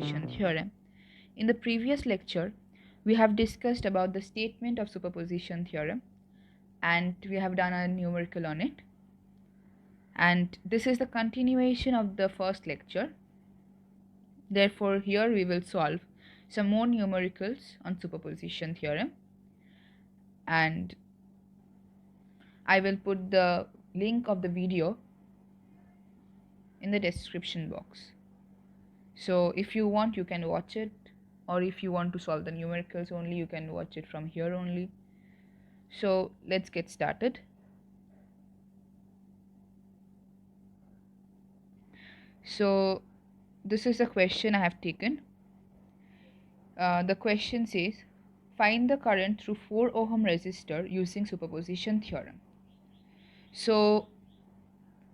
Superposition Theorem. In the previous lecture, we have discussed about the statement of superposition theorem and we have done a numerical on it. And this is the continuation of the first lecture. Therefore, here we will solve some more numericals on superposition theorem, and I will put the link of the video in the description box. So if you want, you can watch it, or if you want to solve the numericals only, you can watch it from here only. So let's get started. So this is the question I have taken. The question says, find the current through 4 ohm resistor using superposition theorem. So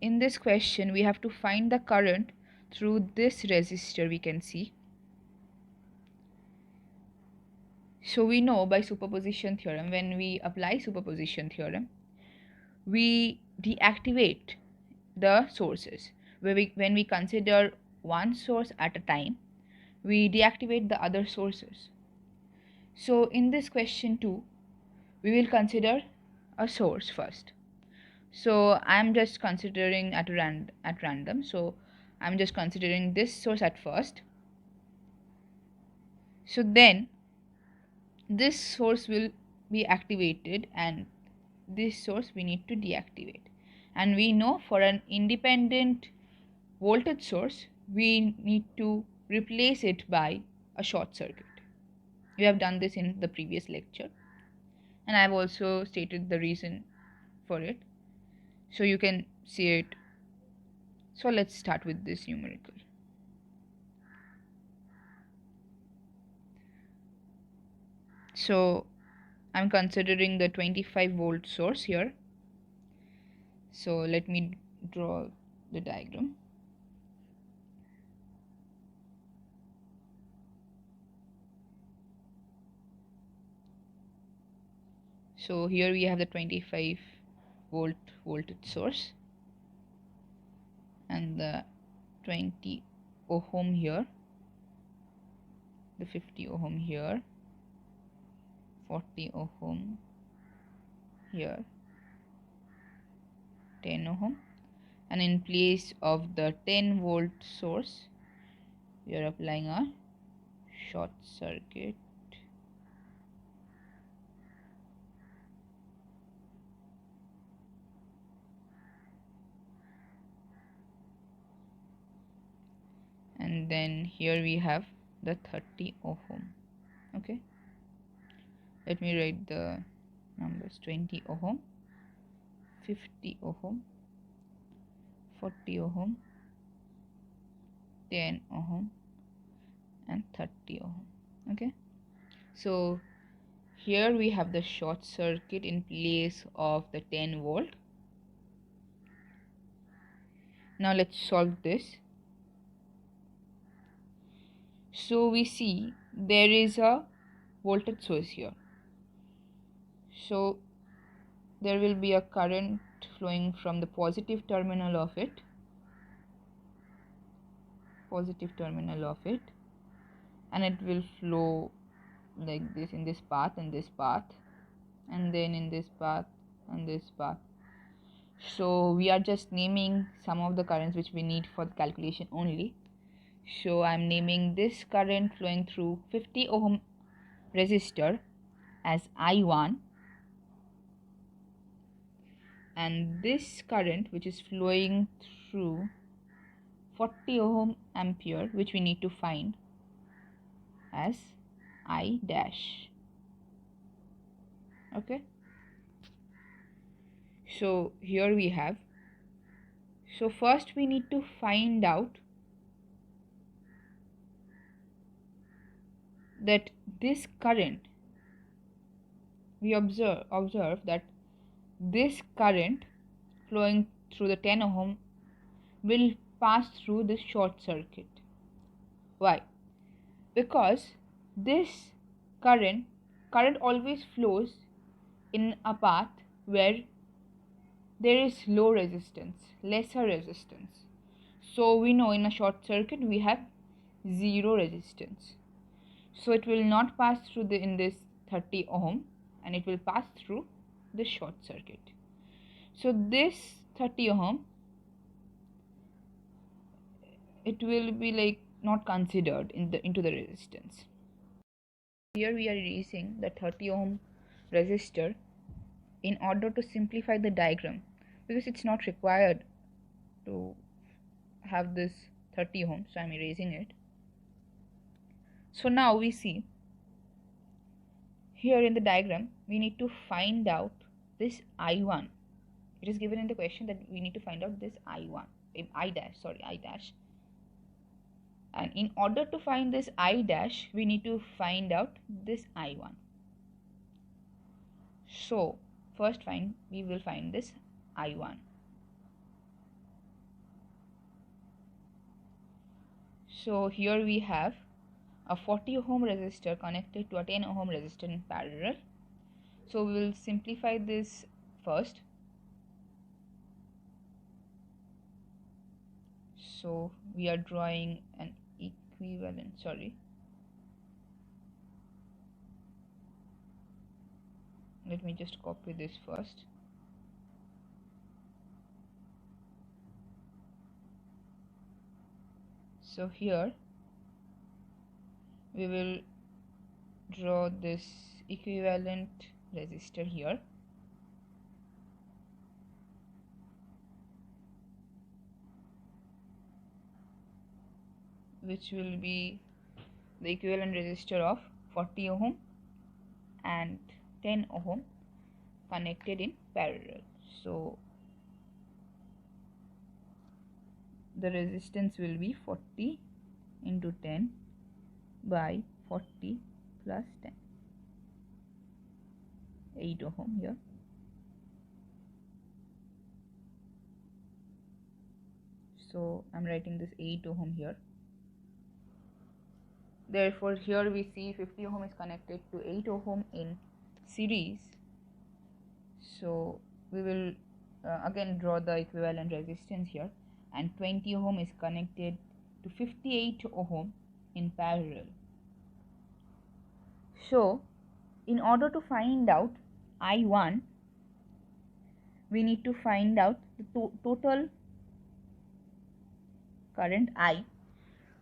in this question, we have to find the current through this resistor, we can see. So we know by superposition theorem, when we apply superposition theorem, we deactivate the sources. When we consider one source at a time, we deactivate the other sources. So in this question too, we will consider a source first. So I'm just considering at random. So I'm just considering this source at first. So then this source will be activated and this source we need to deactivate. And we know for an independent voltage source, we need to replace it by a short circuit. We have done this in the previous lecture, and I've also stated the reason for it, so you can see it. So let's start with this numerical. So I'm considering the 25 volt source here. So let me draw the diagram. So here we have the 25 volt voltage source and the 20 ohm here, the 50 ohm here, 40 ohm here, 10 ohm, and in place of the 10 volt source we are applying a short circuit. And then here we have the 30 ohm. Okay, let me write the numbers: 20 ohm, 50 ohm, 40 ohm, 10 ohm, and 30 ohm. Okay, so here we have the short circuit in place of the 10 volt. Now let's solve this. So we see there is a voltage source here. So there will be a current flowing from the positive terminal of it, and it will flow like this in this path and this path, and then in this path and this path. So we are just naming some of the currents which we need for the calculation only. So I'm naming this current flowing through 50 ohm resistor as I1, and this current which is flowing through 40 ohm ampere, which we need to find, as I dash. Okay, so here we have, so first we need to find out that this current, we observe that this current flowing through the 10 ohm will pass through this short circuit. Why? Because this current always flows in a path where there is low resistance, lesser resistance. So we know in a short circuit we have zero resistance. So it will not pass through in this 30 ohm, and it will pass through the short circuit. So this 30 ohm, it will be like not considered into the resistance. Here we are erasing the 30 ohm resistor in order to simplify the diagram, because it's not required to have this 30 ohm, so I'm erasing it. So now we see here in the diagram we need to find out this I1. It is given in the question that we need to find out this I dash, and in order to find this I dash we need to find out this I1. So first we will find this I1. So here we have a 40 ohm resistor connected to a 10 ohm resistor in parallel. So we will simplify this first. So we are drawing an equivalent, let me just copy this first. So here we will draw this equivalent resistor here, which will be the equivalent resistor of 40 ohm and 10 ohm connected in parallel. So the resistance will be 40 into 10 by 40 plus 10, 8 ohm here. So I'm writing this 8 ohm here. Therefore here we see 50 ohm is connected to 8 ohm in series. So we will again draw the equivalent resistance here, and 20 ohm is connected to 58 ohm in parallel. So in order to find out I1, we need to find out the total current I,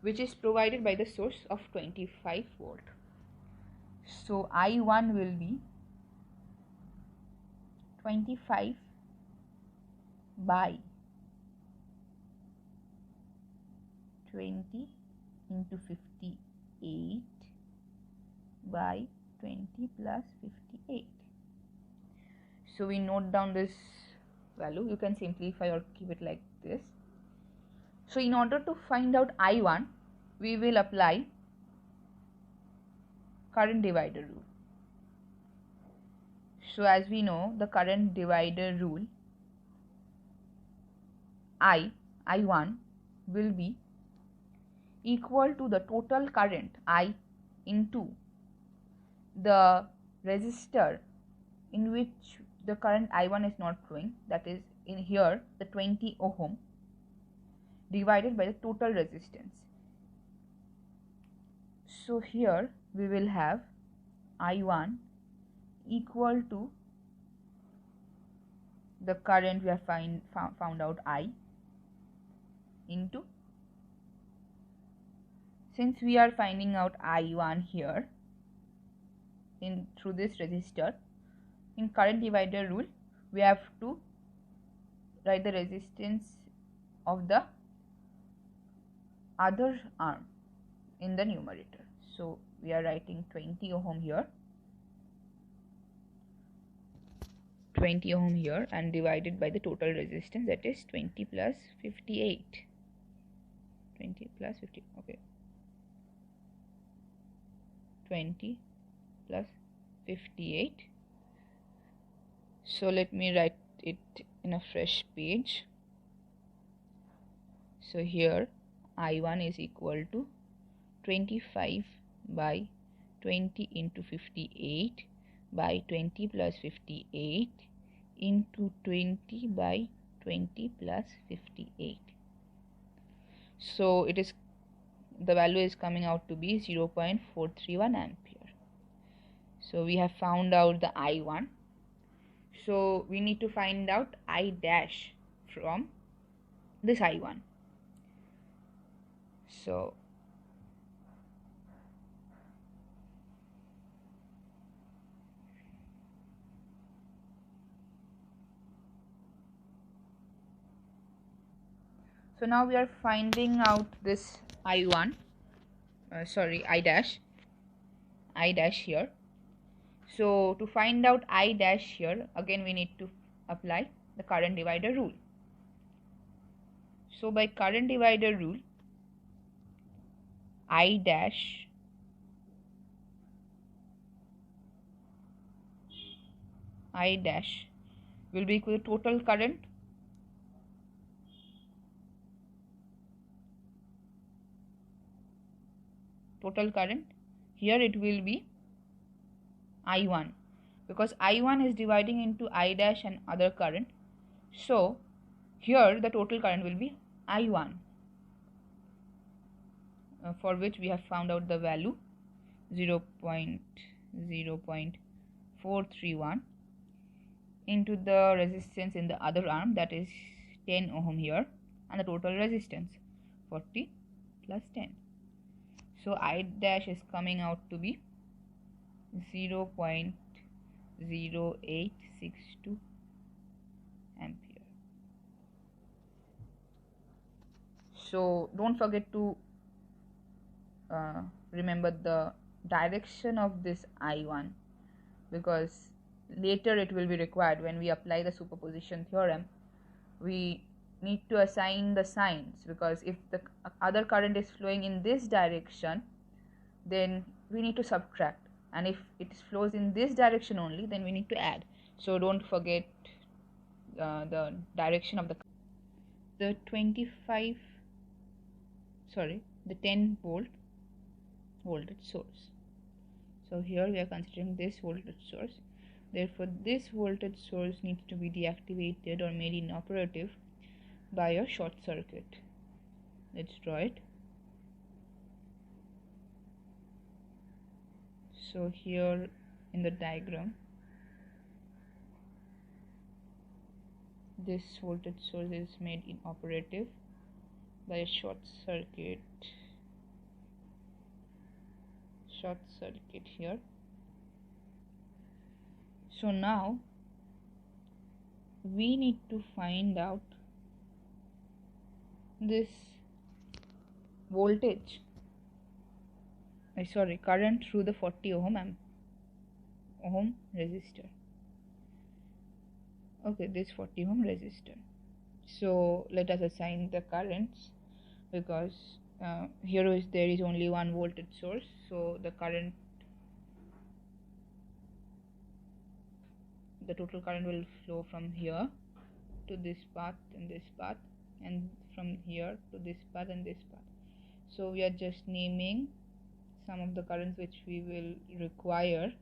which is provided by the source of 25 volt. So I1 will be 25 by 20 into 58 by 20 plus 58. So we note down this value. You can simplify or keep it like this. So in order to find out I1, we will apply current divider rule. So as we know, the current divider rule, I1 will be equal to the total current I into the resistor in which the current I1 is not flowing, that is in here the 20 ohm, divided by the total resistance. So here we will have I1 equal to the current we have found out I into, since we are finding out I1 here through this resistor, in current divider rule we have to write the resistance of the other arm in the numerator. So we are writing 20 ohm here, 20 ohm here, and divided by the total resistance, that is 20 plus 58. 20 plus 50, okay, 20 plus 58. So let me write it in a fresh page. So here I1 is equal to 25 by 20 into 58 by 20 plus 58 into 20 by 20 plus 58. So it is the value is coming out to be 0.431 ampere. So we have found out the I1. So we need to find out I dash from this I1. So now we are finding out this I1, I dash here. So to find out I dash here, again we need to apply the current divider rule. So by current divider rule, I dash will be equal to total current here it will be I1, because I1 is dividing into I dash and other current. So here the total current will be I1, for which we have found out the value 0.431 into the resistance in the other arm, that is 10 ohm here, and the total resistance 40 plus 10. So I dash is coming out to be 0.0862 ampere. So don't forget to remember the direction of this I1, because later it will be required when we apply the superposition theorem. We need to assign the signs, because if the other current is flowing in this direction, then we need to subtract, and if it flows in this direction only, then we need to add. So don't forget the direction of the 10 volt voltage source. So here we are considering this voltage source. Therefore this voltage source needs to be deactivated or made inoperative by a short circuit. Let's draw it. So here in the diagram, this voltage source is made inoperative by a short circuit here. So now we need to find out this current through the 40 ohm resistor. Okay, this 40 ohm resistor. So let us assign the currents, because there is only one voltage source, so the total current will flow from here to this path and this path, and from here to this path and this path. So we are just naming some of the currents which we will require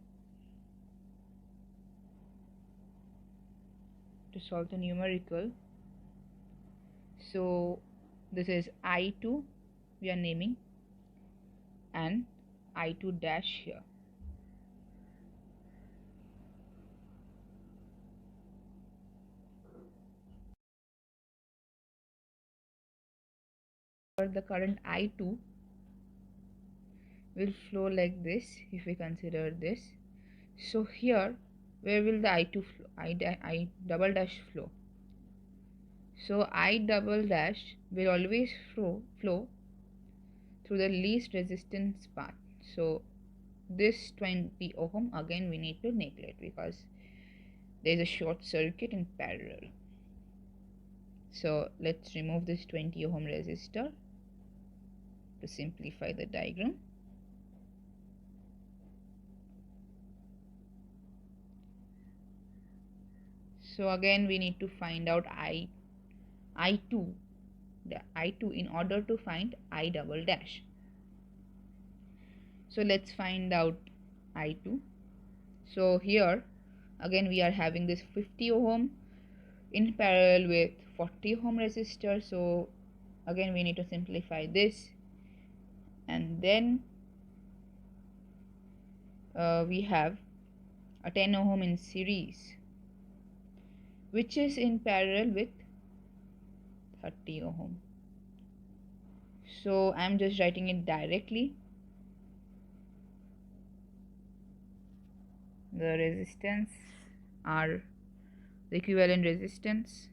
to solve the numerical. So this is I2 we are naming, and I2 dash here. The current I2 will flow like this if we consider this. So here, where will the I2 flow? I double dash flow. So I double dash will always flow through the least resistance path. So this 20 ohm again we need to neglect, because there is a short circuit in parallel. So let's remove this 20 ohm resistor to simplify the diagram. So again we need to find out I2 in order to find I double dash. So let's find out I2. So here again we are having this 50 ohm in parallel with 40 ohm resistor. So again we need to simplify this, and then we have a 10 ohm in series which is in parallel with 30 ohm. So I'm just writing it directly. The resistance are the equivalent resistance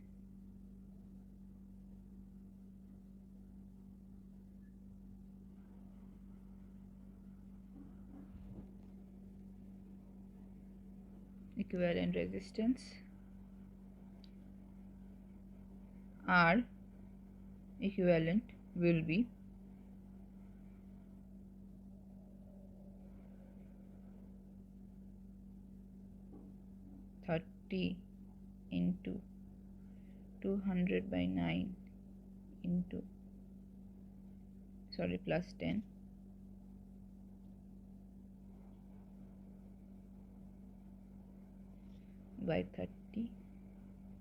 R equivalent will be into 200 by 9 into plus 10 by 30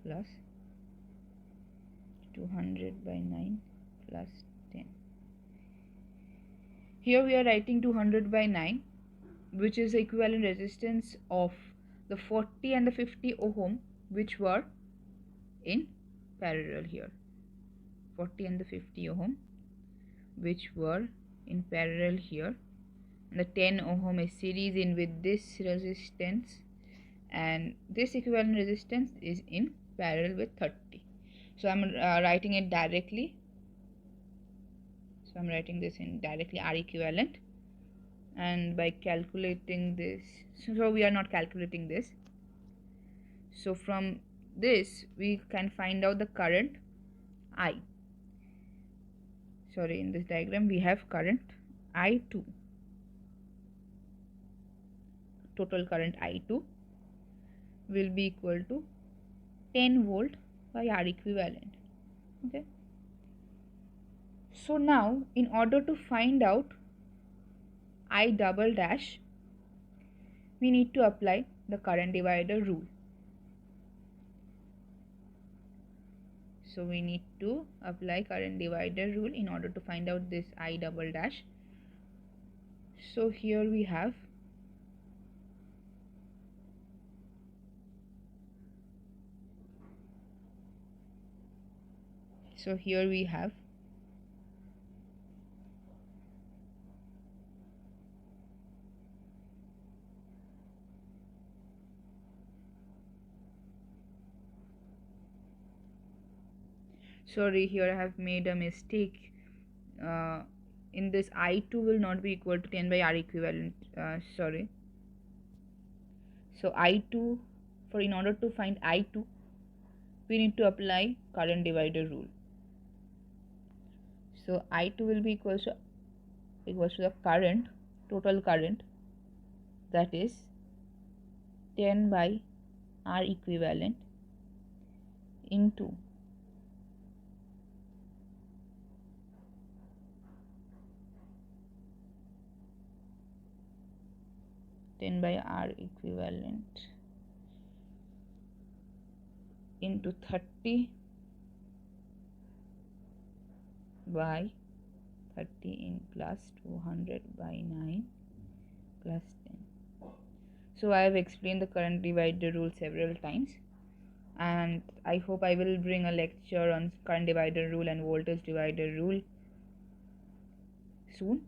plus 200 by 9 plus 10. Here we are writing 200 by 9, which is the equivalent resistance of the 40 and the 50 ohm which were in parallel here. 40 and the 50 ohm which were in parallel here. The 10 ohm is series in with this resistance, and this equivalent resistance is in parallel with 30. So I'm writing it directly. So I'm writing this in directly R equivalent, and by calculating this, so we are not calculating this. So from this we can find out the current I. Sorry, in this diagram we have current I2. Total current I2 will be equal to 10 volt by R equivalent. Okay. So now in order to find out I double dash, we need to apply the current divider rule. So we need to apply current divider rule in order to find out this I double dash. So here we have sorry, here I have made a mistake. In this I2 will not be equal to 10 by R equivalent. Sorry. So I2, in order to find I2, we need to apply current divider rule. So I2 will be equals to the current, total current, that is 10 by R equivalent into 10 by R equivalent into 30 by 30 in plus 200 by 9 plus 10. So I have explained the current divider rule several times, and I hope I will bring a lecture on current divider rule and voltage divider rule soon.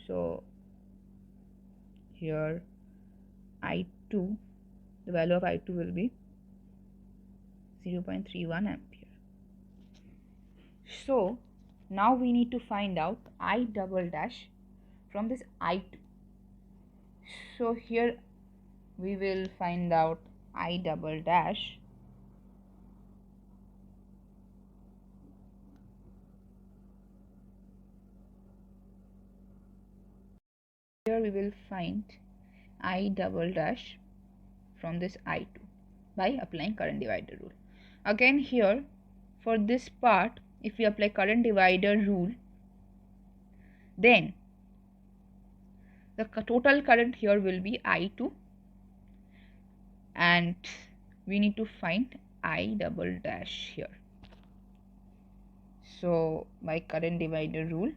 So here I2, the value of I2 will be 0.31 ampere. So now we need to find out I double dash from this I2. So here we will find out I double dash here we will find I double dash from this I2 by applying current divider rule. Again here for this part, if we apply current divider rule, then the total current here will be I2, and we need to find I double dash here. So by current divider rule,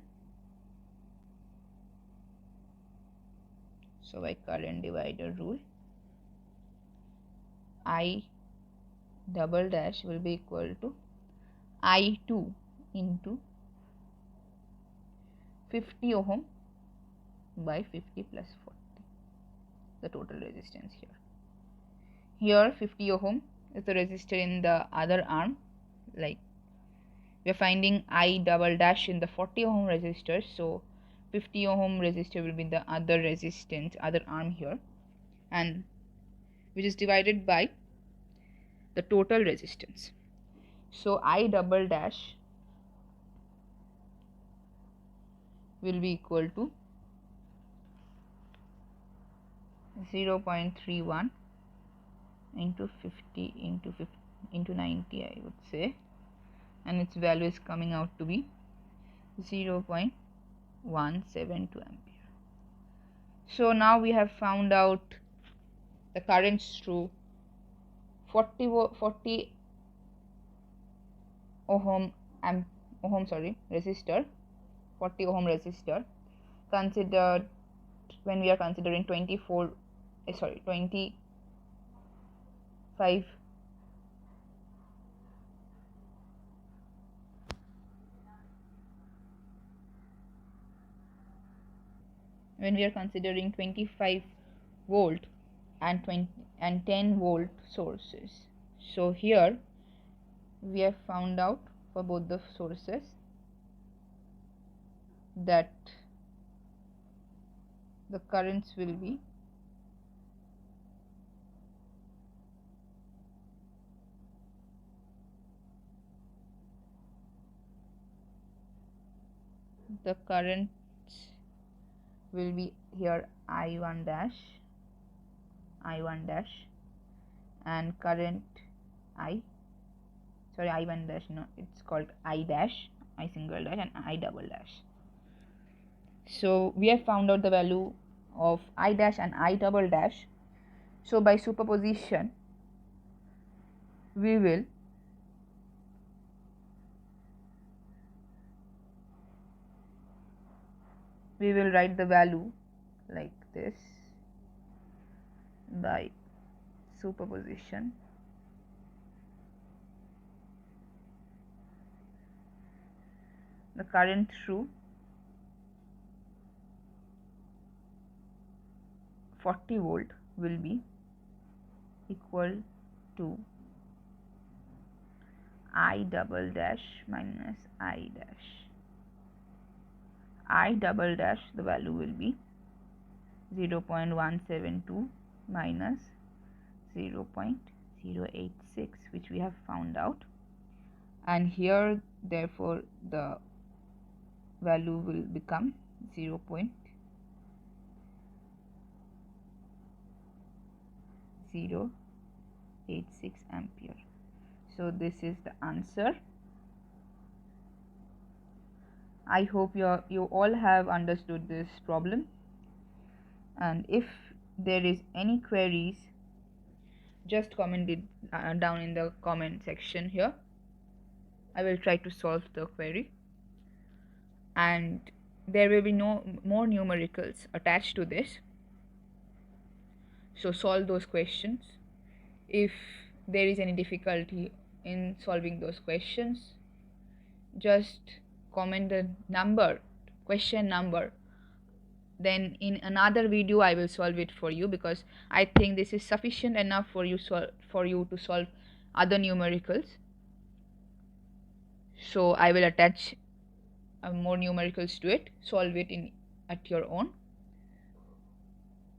So by current divider rule, I double dash will be equal to I2 into 50 ohm by 50 plus 40, the total resistance here. Here 50 ohm is the resistor in the other arm, like we are finding I double dash in the 40 ohm resistor, so 50 ohm resistor will be the other resistance, other arm here, and which is divided by the total resistance. So I double dash will be equal to 0.31 into 50 into 90, I would say, and its value is coming out to be 0.172 ampere. So now we have found out the currents through 40 ohm resistor, 40 ohm resistor, considered when we are considering 25 when we are considering 25 volt and 10 volt sources. So here we have found out for both the sources that the currents will be here I1 dash and current I1 dash, no, it's called I dash, I single dash and I double dash. So we have found out the value of I dash and I double dash. So by superposition we will write the value like this. By superposition the current through 40 volt will be equal to I double dash minus I dash. I double dash, the value will be 0.172 minus 0.086, which we have found out, and here therefore the value will become 0.086 ampere. So this is the answer. I hope you all have understood this problem, and if there is any queries, just comment it down in the comment section here. I will try to solve the query, and there will be no more numericals attached to this, so solve those questions. If there is any difficulty in solving those questions, just comment the question number, then in another video I will solve it for you, because I think this is sufficient enough for you to solve other numericals. So I will attach more numericals to it, solve it at your own.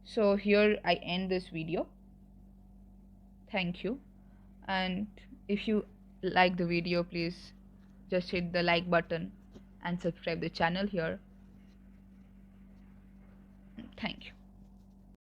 So here I end this video. Thank you, and if you like the video, please just hit the like button and subscribe the channel here. Thank you.